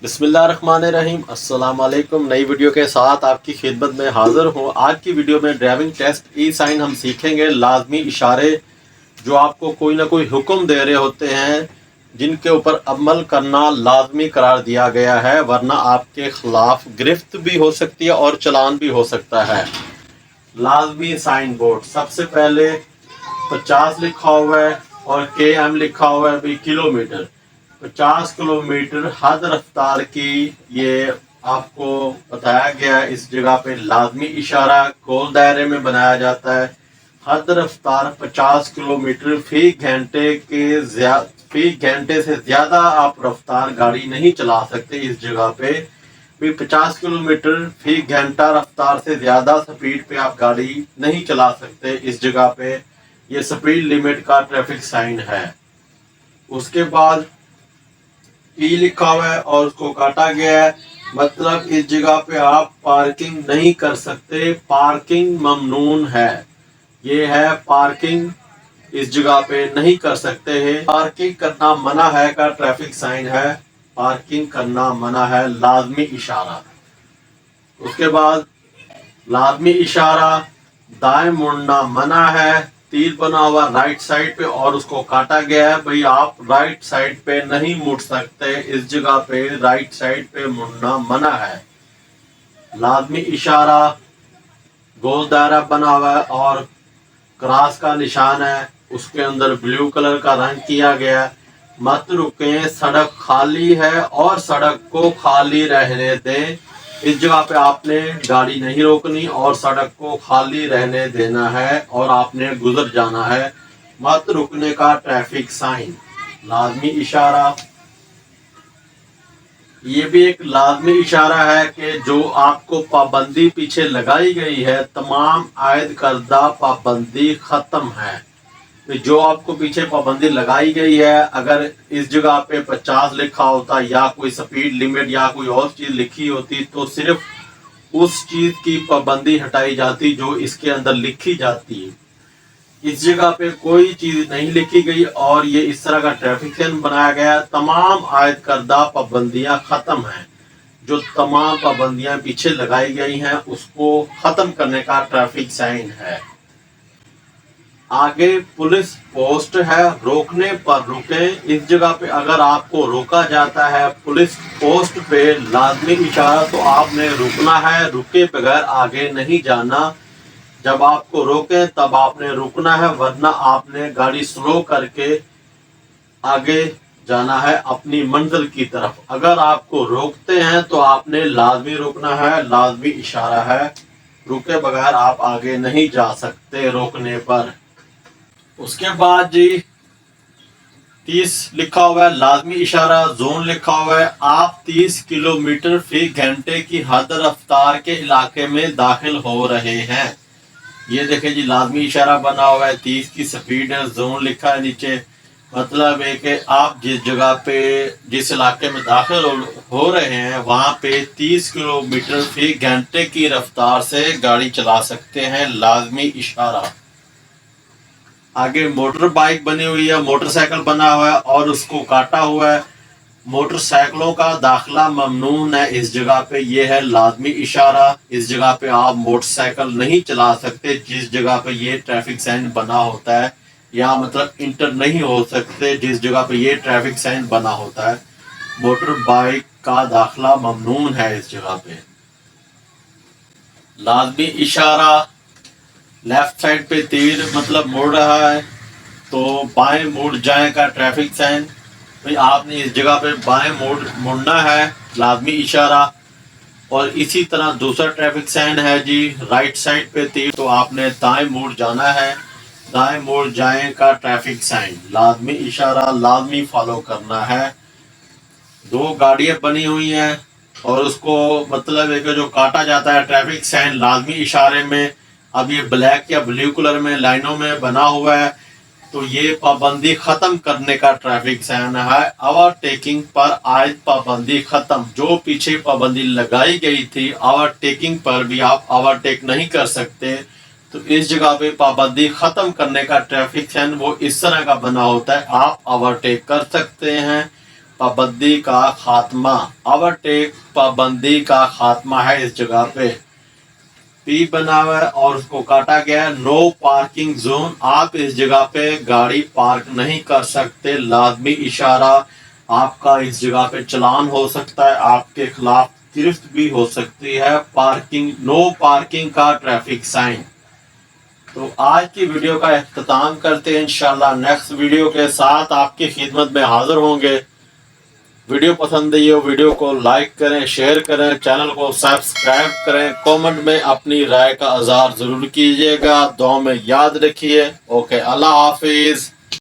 बिस्मिल्लाहिर्रहमानिर्रहीम। अस्सलाम वालेकुम। नई वीडियो के साथ आपकी खिदमत में हाज़िर हूँ। आज की वीडियो में ड्राइविंग टेस्ट ई साइन हम सीखेंगे। लाजमी इशारे जो आपको कोई ना कोई हुक्म दे रहे होते हैं, जिनके ऊपर अमल करना लाजमी करार दिया गया है, वरना आपके खिलाफ गिरफ्त भी हो सकती है और चालान भी हो सकता है। लाजमी साइन बोर्ड, सबसे पहले 50 लिखा हुआ है और KM लिखा हुआ है, भाई किलोमीटर। 50 किलोमीटर हद रफ्तार की ये आपको बताया गया है। इस जगह पे लाजमी इशारा गोल दायरे में बनाया जाता है। हद रफ्तार 50 किलोमीटर फी घंटे से ज़्यादा आप रफ्तार गाड़ी नहीं चला सकते। इस जगह पे भी 50 किलोमीटर फी घंटा रफ्तार से ज़्यादा स्पीड पे आप गाड़ी नहीं चला सकते। इस जगह पे ये स्पीड लिमिट का ट्रैफिक साइन है। उसके बाद ई लिखा हुआ है और उसको काटा गया है, मतलब इस जगह पे आप पार्किंग नहीं कर सकते, पार्किंग ममनून है। ये है पार्किंग इस जगह पे नहीं कर सकते हैं। पार्किंग करना मना है का ट्रैफिक साइन है। पार्किंग करना मना है, लाजमी इशारा। उसके बाद लाजमी इशारा दाएं मुड़ना मना है। तीर बना हुआ राइट साइड पे और उसको काटा गया है, भाई आप राइट साइड पे नहीं मुड़ सकते। इस जगह पे राइट साइड पे मुड़ना मना है। लाजमी इशारा गोल दायरा बना हुआ है और क्रॉस का निशान है, उसके अंदर ब्लू कलर का रंग किया गया है। मत रुकें, सड़क खाली है और सड़क को खाली रहने दें। इस जगह पे आपने गाड़ी नहीं रोकनी और सड़क को खाली रहने देना है और आपने गुजर जाना है। मत रुकने का ट्रैफिक साइन, लाजमी इशारा। ये भी एक लाजमी इशारा है कि जो आपको पाबंदी पीछे लगाई गई है, तमाम आयद करदा पाबंदी ख़त्म है। जो आपको पीछे पाबंदी लगाई गई है, अगर इस जगह पे 50 लिखा होता या कोई स्पीड लिमिट या कोई और चीज़ लिखी होती, तो सिर्फ उस चीज़ की पाबंदी हटाई जाती जो इसके अंदर लिखी जाती है। इस जगह पे कोई चीज़ नहीं लिखी गई और ये इस तरह का ट्रैफिक साइन बनाया गया। तमाम आयद करदा पाबंदियाँ ख़त्म हैं। जो तमाम पाबंदियाँ पीछे लगाई गई हैं, उसको ख़त्म करने का ट्रैफिक साइन है। आगे पुलिस पोस्ट है, रोकने पर रुकें। इस जगह पे अगर आपको रोका जाता है पुलिस पोस्ट पे, लाजमी इशारा तो आपने रुकना है, रुके बगैर आगे नहीं जाना। जब आपको रोकें तब आपने रुकना है, वरना आपने गाड़ी स्लो करके आगे जाना है अपनी मंजिल की तरफ। अगर आपको रोकते हैं तो आपने लाजमी रुकना है, लाजमी इशारा है। रुके बगैर आप आगे नहीं जा सकते रोकने पर। उसके बाद जी 30 लिखा हुआ है, लाजमी इशारा जोन लिखा हुआ है। आप 30 किलोमीटर फी घंटे की हद रफ्तार के इलाके में दाखिल हो रहे हैं। ये देखें जी, लाजमी इशारा बना हुआ है, 30 की स्पीड है, जोन लिखा है नीचे। मतलब है कि आप जिस जगह पे जिस इलाके में दाखिल हो रहे हैं, वहाँ पे 30 किलोमीटर फी घंटे की रफ्तार से गाड़ी चला सकते हैं, लाजमी इशारा। आगे मोटर बाइक बनी हुई है, मोटरसाइकिल बना हुआ है और उसको काटा हुआ है। मोटरसाइकिलों का दाखिला ममनून है इस जगह पे, ये है लाजमी इशारा। इस जगह पे आप मोटरसाइकिल नहीं चला सकते जिस जगह पे ये ट्रैफिक साइन बना होता है, या मतलब इंटर नहीं हो सकते जिस जगह पे ये ट्रैफिक साइन बना होता है। मोटर बाइक का दाखिला ममनून है इस जगह पे। लाजमी इशारा, लेफ्ट साइड पे तीर मतलब मुड़ रहा है तो बाएं मुड़ जाए का ट्रैफिक साइन, भाई आपने इस जगह पे बाएं मुड़ना है, लाजमी इशारा। और इसी तरह दूसरा ट्रैफिक साइन है जी, राइट साइड पे तीर तो आपने दाएं मुड़ जाना है, दाएं मुड़ जाए का ट्रैफिक साइन, लाजमी इशारा लाजमी फॉलो करना है। दो गाड़ियां बनी हुई हैं और उसको मतलब है कि जो काटा जाता है ट्रैफिक साइन लाजमी इशारे में, अब ये ब्लैक या ब्लू कलर में लाइनों में बना हुआ है, तो ये पाबंदी ख़त्म करने का ट्रैफिक साइन है। ओवरटेकिंग पर आयद पाबंदी ख़त्म। जो पीछे पाबंदी लगाई गई थी ओवरटेकिंग पर भी आप ओवरटेक नहीं कर सकते, तो इस जगह पे पाबंदी ख़त्म करने का ट्रैफिक साइन वो इस तरह का बना होता है, आप ओवरटेक कर सकते हैं। पाबंदी का खात्मा, ओवरटेक पाबंदी का खात्मा है इस जगह पे। पी बना हुआ है और उसको काटा गया है। नो पार्किंग जोन, आप इस जगह पे गाड़ी पार्क नहीं कर सकते। लाजमी इशारा, आपका इस जगह पे चलान हो सकता है, आपके खिलाफ गिरफ्त भी हो सकती है। पार्किंग, नो पार्किंग का ट्रैफिक साइन। तो आज की वीडियो का इख्तिताम करते हैं। इंशाल्लाह नेक्स्ट वीडियो के साथ आपकी खिदमत में हाजिर होंगे। वीडियो पसंद आई हो वीडियो को लाइक करें, शेयर करें, चैनल को सब्सक्राइब करें, कमेंट में अपनी राय का इज़हार ज़रूर कीजिएगा। दुआ में याद रखिए। ओके, अल्लाह हाफिज़।